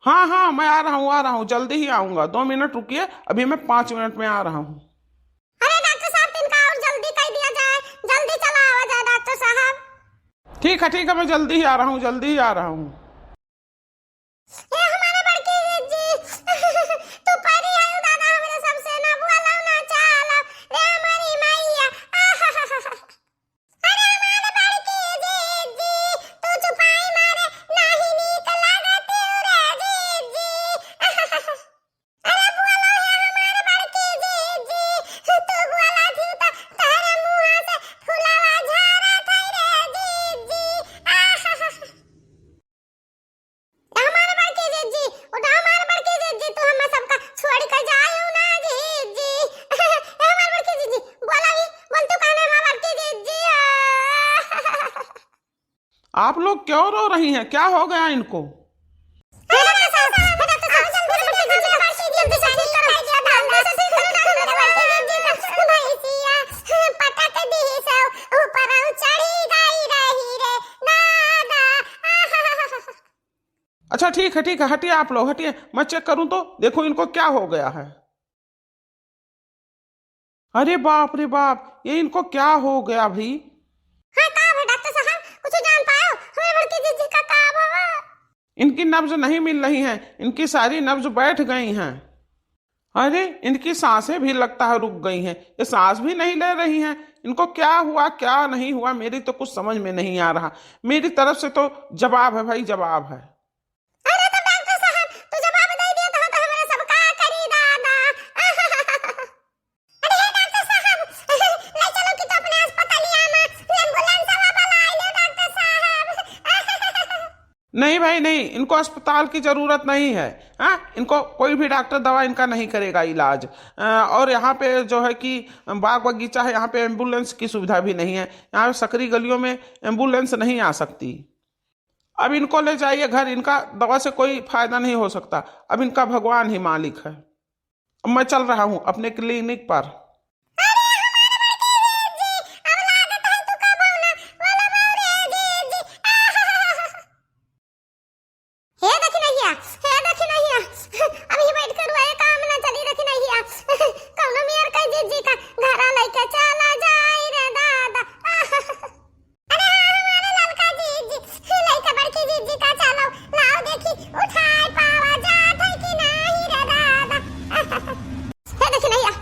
हाँ हाँ, मैं आ रहा हूँ, जल्दी ही आऊंगा। 2 मिनट रुकिए, अभी मैं 5 मिनट में आ रहा हूँ। अरे डॉक्टर साहब, इनका और जल्दी कर दिया जाए, जल्दी चला आवा जाए डॉक्टर साहब। ठीक है, मैं जल्दी ही आ रहा हूँ, जल्दी ही आ रहा हूँ। ये हमारे बड़की जी तू परी आयु दादा, हमरे सबसे ना बुआला ना चाला रे हमारी मैया। अरे हमारे बड़की जी तू छुपाई मारे नाही नीक लागत रे जी। अरे बुआला है हमारे बड़की जी तू बुआला थी तो तारे मुंह से फुलावा झारा थई रे जी। हमारे बड़की जी उठा, हमारे बड़की जी तू हमें सबका छोड़ कर जायो ना जी। हमारे बड़की जी बोला भी बोल, तू कहने हमारे बड़की जी। आप लोग क्यों रो रही हैं? क्या हो गया इनको? अच्छा ठीक है, हटिए आप लोग, हटिए, मैं चेक करूं तो देखो इनको क्या हो गया है। अरे बाप रे बाप, ये इनको क्या हो गया भाई? हाँ, का है डॉक्टर साहब, कुछ जान पाए हो हमारे बड़की जी का का बाबा? इनकी नब्ज नहीं मिल रही हैं, इनकी सारी नब्ज बैठ गई हैं। अरे इनकी सांसें भी लगता है रुक गई हैं, ये सांस भी नहीं ले रही हैं। इनको क्या हुआ क्या नहीं हुआ, मेरी तो कुछ समझ में नहीं आ रहा। मेरी तरफ से तो जवाब है भाई, जवाब है। अरे तो डॉक्टर साहब, तू जवाब दे दिया तो हमारे सब का करी दादा। अरे हे डॉक्टर साहब, ले चलो कि तो अपने अस्पतालिया में एम्बुलेंस वाला आइले डॉक्टर साहब। नहीं भाई नहीं, इनको अस्पताल की जरूरत नहीं है। हाँ, इनको कोई भी डॉक्टर दवा इनका नहीं करेगा इलाज। और यहाँ पे जो है कि बाग बगीचा है, यहाँ पे एम्बुलेंस की सुविधा भी नहीं है। यहाँ पे सकरी गलियों में एम्बुलेंस नहीं आ सकती। अब इनको ले जाइए घर, इनका दवा से कोई फायदा नहीं हो सकता। अब इनका भगवान ही मालिक है। अब मैं चल रहा हूँ अपने क्लिनिक पर। हे देखी नहीं है, हे देखी नहीं है, अभी बैठ कर रुआए काम ना चली देखी नहीं है। कौनो मियर का जी का घरा लेके चला जाई रे दादा। अरे हमारे ललका जी लेके बड़की जी का चलो लाओ देखी उठाए पावा जात है कि नहीं रे दादा। हे देखी नहीं है,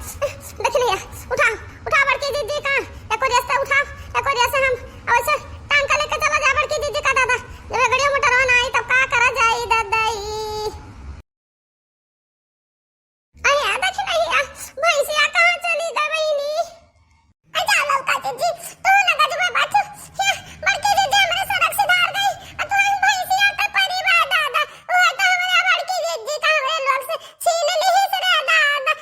देखी नहीं है, उठा उठा बड़की जी का एको रास्ता उठा, एको रास्ता हम अवश्य टांग का लेके चला जा बड़की जी का दादा। जब गड़ियों मोटर ना आई तब का करा जाई दादाई। अरे देखी नहीं है, भैंसिया कहाँ चली गई बहिनी? अजा ललका जी तू लगा जब बैठ बड़की जी हमरे सड़क से धार गई, तू भैंसिया पे परी बा दादा। ओए तो हमरे बड़की जी का हमरे लोग से छीन ली ही रे दादा।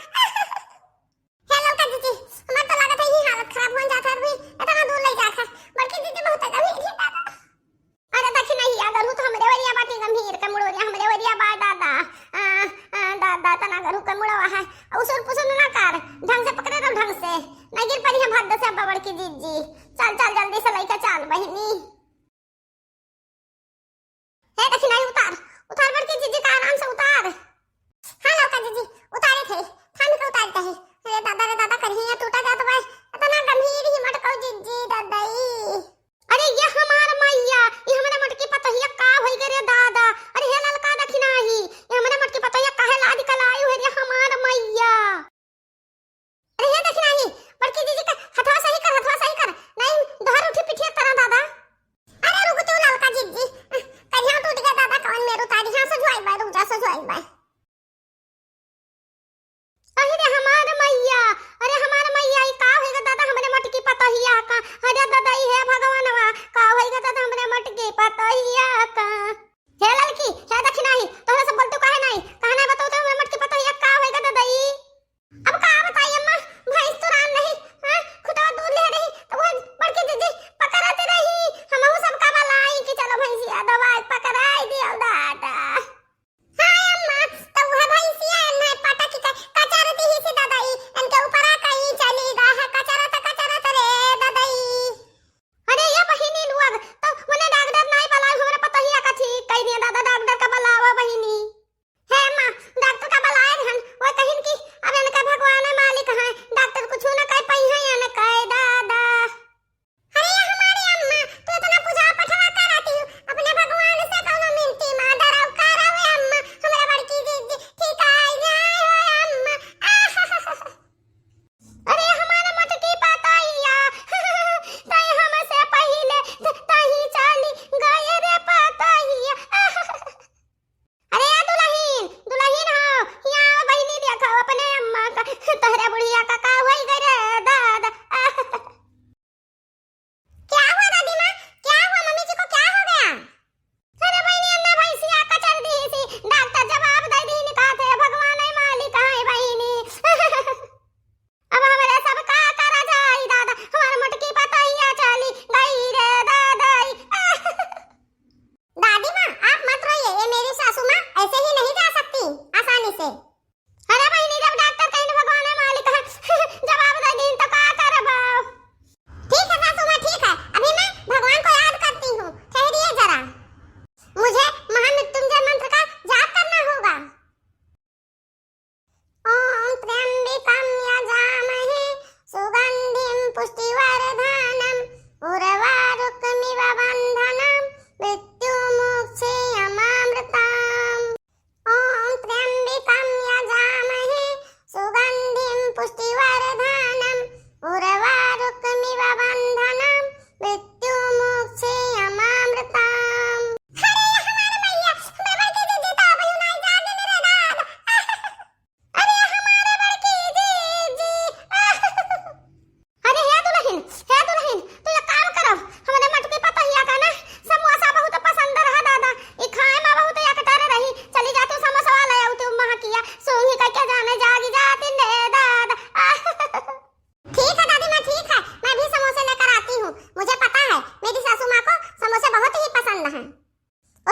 हे ललका जी हमार तो लागत है ही हालत खराब हो जाता है, इतना दूर ले जाकर बड़की जी बहुत गंभीर है दादा। अरे देखी नहीं, अगर हूँ तो हमरे वरिया बाटी गंभीर के मुड़ोरिया हमरे वरिया बा दादा। दादा तना अगर हूँ के मुड़वा है उसुर पुसुर ना कर, ढंग से पकड़े रहो, ढंग से नहीं गिर पड़ी हम हद से। अब बड़की जी चल चल जल्दी से लेके चल बहिनी। हे देखी नहीं, उतार उतार बड़की जी का आराम से उतार। हाँ लौका जी उतारे थे, थान के उतारते हैं। रे दादा कहीं टूटा जा तो मैं इतना गंभीर ही मटको जी दादाई। अरे ये हमार मैया, ये हमारे मटकी पतहिया का होई गे रे दादा। अरे हे ललका देखी नाही, ये हमारे मटकी पतहिया काहे लाद के लायु है रे हमार मैया। अरे हे देखी नाही, बड़की जी का हथवा सही कर, हथवा सही कर, नहीं धर उठी पिठिया तरह दादा।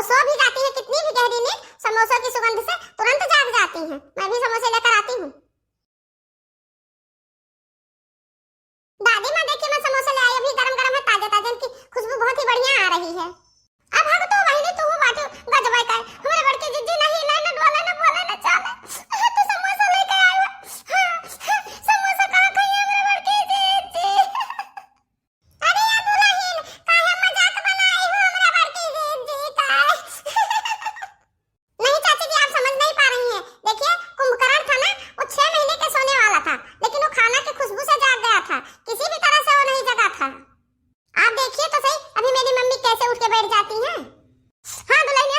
सो भी जाती है कितनी भी गहरी नींद, समोसों की सुगंध से तुरंत जाग जाती हैं। मैं भी समोसे लेकर आती हूँ। दादी माँ देखिए, मैं समोसे ले आई, अभी गरम गरम है, ताजे ताजे, इनकी खुशबू बहुत ही बढ़िया आ रही है। अब हम तो वही तू बाटू गजबाई का हमारे बड़की जिद्दी नहीं लाने बोले ना चले तू समोसा लेके आई हो। समोसा कहां गई है मेरे बड़की जिद्दी? अरे यार दुल्हन काहे मजाक बनाई हो मेरे बड़की जिद्दी का? नहीं चाची जी, आप समझ नहीं पा रही हैं। देखिए कुंभकर्ण था ना, वो 6 महीने के सोने वाला था, लेकिन वो खाना की खुशबू से जाग गया था, किसी भी तरह से वो नहीं जगा था। आप देखिए तो सही, अभी मेरी मम्मी कैसे उठ के बैठ जाती हैं। हाँ दुल्हन,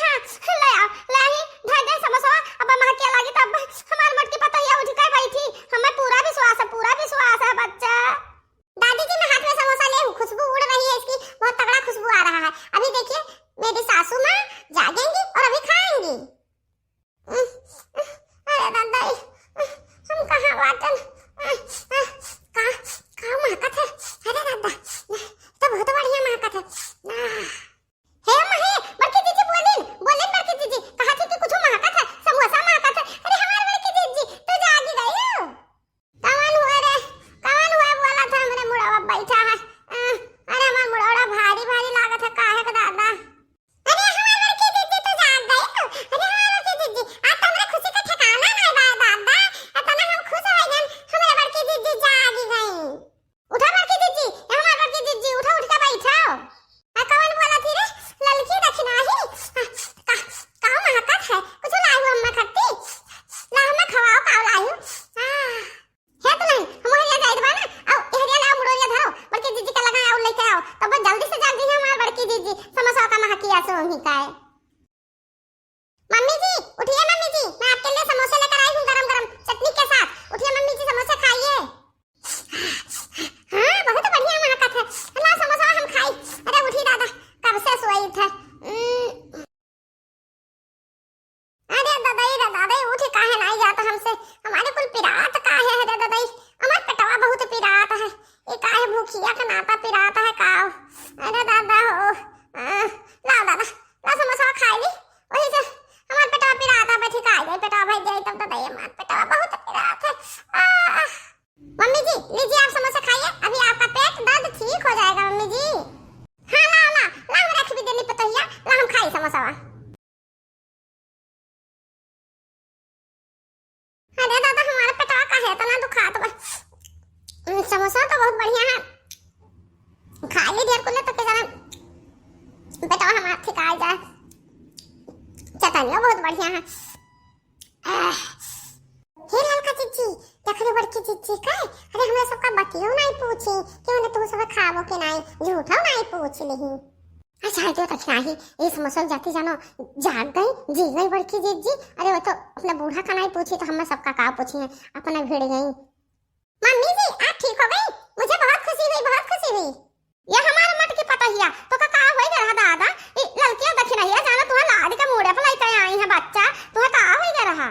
हाँ ले आओ, ले आई ढाई दे समोसा। अब मां क्या लगी तब हमारी मटकी पतैया उठ के बैठी, हमें पूरा विश्वास है बच्चा। दादी जी, मैं हाथ में समोसा ले हूं, खुशबू उड़ रही है इसकी, बहुत तगड़ा खुशबू आ रहा है। अभी देखिए मेरी सासू मां जागेंगी और अभी खाएंगी। अरे दादा, हम कहां वाटन कहां महकत है। अरे दादा, तो बहुत बढ़िया महकत है। हे महे बड़की जीजी, बोलिन बड़की जीजी, कहा थी कि कुछ महकत है, समोसा महकत है। अरे हमारी बड़की जीजी तो जागी गई हो। कौन हुआ बोला था मेरे मुड़ावा बैठा है। अरे हमारा मुड़ावा भारी भारी लागत है, काहे का दादा? अरे हमारी बड़की जीजी तो जाग गई हो। अरे हमारी बड़की जीजी, आज तो हमरे खुशी का ठिकाना नहीं बा दादा, इतना हम खुश हो गए हमारी बड़की जीजी जागी गई। उठा बड़की जीजी, हमारी बड़की जीजी उठा, उठ के बैठो। कौन बोला थी रे ललकी दक्षिणाही? का महकत है, कुछ लाई हूं अम्मा खट्टी, ला हमें खवाओ का लाई हूं। है तो नहीं, हम वहां जाए बा ना, आओ एरिया लाओ, मुड़ोरिया धरो, बड़की जीजी का लगा आओ लेके आओ, तब बस जल्दी से जाग गई है हमारी बड़की जीजी, समोसा का महकिया से वही का है। मम्मी जी उठिए, मम्मी जी मैं आपके लिए समोसे लेकर आई हूं गरम गरम चटनी के साथ, उठिए मम्मी जी समोसे खाइए। हाँ बहुत बढ़िया महकत है, ला समोसा हम खाई। अरे उठी दादा, कब से सोई थे। अरे दादा उठी काहे नहीं जाता हमसे, हमारे कुल पिरात काहे है दादा, हमार पेटवा बहुत पिरात है, ये काहे भूखिया का नाता पिरात है काओ। अरे दादा हो, ला दादा ला समोसा खा ली, वही से हमार पेटवा पिरात है, बैठी खा गई पेटवा भाई जाए तब दादा, ये मार पेटवा बहुत पिरात है। मम्मी जी लीजिए आप समोसा खाइए, अभी आपका पेट दर्द ठीक हो जाएगा मम्मी जी। हाँ ला हम रख भी देनी पतैया, ला हम खाई समोसा। अरे दादा हमारा पेटवा का है इतना दुखात बा, समोसा तो बहुत बढ़िया है, खा ली ढेर कुल तो के जाना पेटवा हमारा ठीक आ जाए, चटनिया बहुत बढ़िया है। हे ललका जीजी, देख रे बड़की जीजी का, अरे हमरा सबका बतियो नहीं पूछी कि उन्हें तू सब खाबो के नहीं, झूठा नहीं पूछ ली। अच्छा है तो नहीं, ये समोसा जाती जानो जाग गई जी गई बड़की जीजी। अरे वो तो अपने बूढ़ा का नहीं पूछी तो हमें सबका का पूछी है, अपने भिड़ गई। मम्मी जी आप ठीक हो गई? मुझे बहुत खुशी हुई। ये हमारे मट की पतैया तो का होई रहा दादा, ललकियां दक्षिणाहिया जानो तुहा लाद के मुड़े पर लेके आई है बच्चा, तुहा का होई रहा?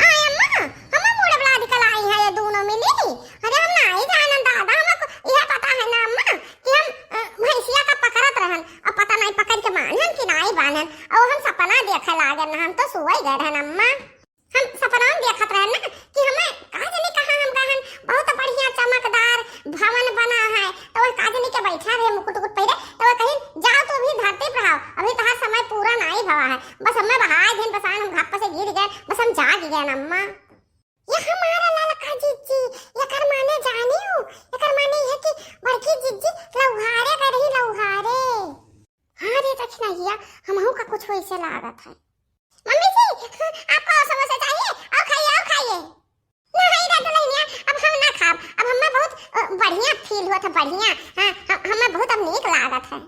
आई अम्मा हम मुड़े पर लाद के लाई है ये दोनों मिली। अरे हम नहीं जाना दादा, हमको यह पता है ना अम्मा कि हम भैंसिया का पकड़त रहन, अब पता नहीं पकड़ के बांधन कि नहीं बांधन, और हम सपना देखे लागे ना, हम तो सोई गए रहन अम्मा, हम सपना में देखत रहन ना कि हमें काजनी कहां हम रहन, बहुत बढ़िया चमकदार भवन बना है, तो वह काजनी के बैठा रहे मुकुट उकुट पहरे, तो वह कहीं जाओ तो भी धरती पर आओ, अभी तो समय पूरा नहीं भवा है, बस हमें बहाय दिन बसान हम घाप से गिर गए, बस हम जाग गए ना अम्मा। ये हमारा ललका जीजी, ये कर माने जानी हूं, ये कर माने है कि बड़की जीजी लौहारे कर रही लौहारे। हां रे दक्षिणाहिया, हमहू का कुछ वैसे लागत है। मम्मी जी आपको समोसा चाहिए? आओ खाइए। नहीं दादा नहीं, अब हम ना खाब, अब हमें बहुत बढ़िया फील हुआ था, बढ़िया। हां हमें बहुत अब नीक लागत है।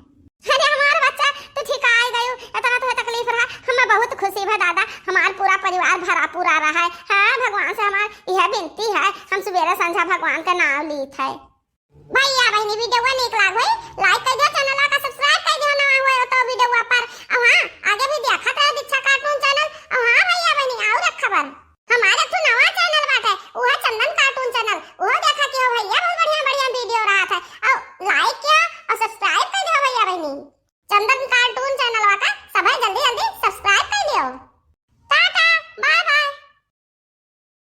अरे हमारा बच्चा तो ठीक आ गयो, इतना तो तकलीफ रहा, हमें बहुत खुशी है दादा, हमारा पूरा परिवार भरा पूरा रहा है। हां भगवान से हमारी यह विनती है, हम सवेरे संध्या भगवान का नाम लीत है। भैया बहनी वीडियो नीक लाग गई, लाइक कर दियो, चैनल का सब्सक्राइब कर दियो ना हुए तो वीडियो पर। अब हां आगे भी देखत रहो दीक्षा कार्टून चैनल। अब हां भैया बहनी और खबर हमारे तो नवा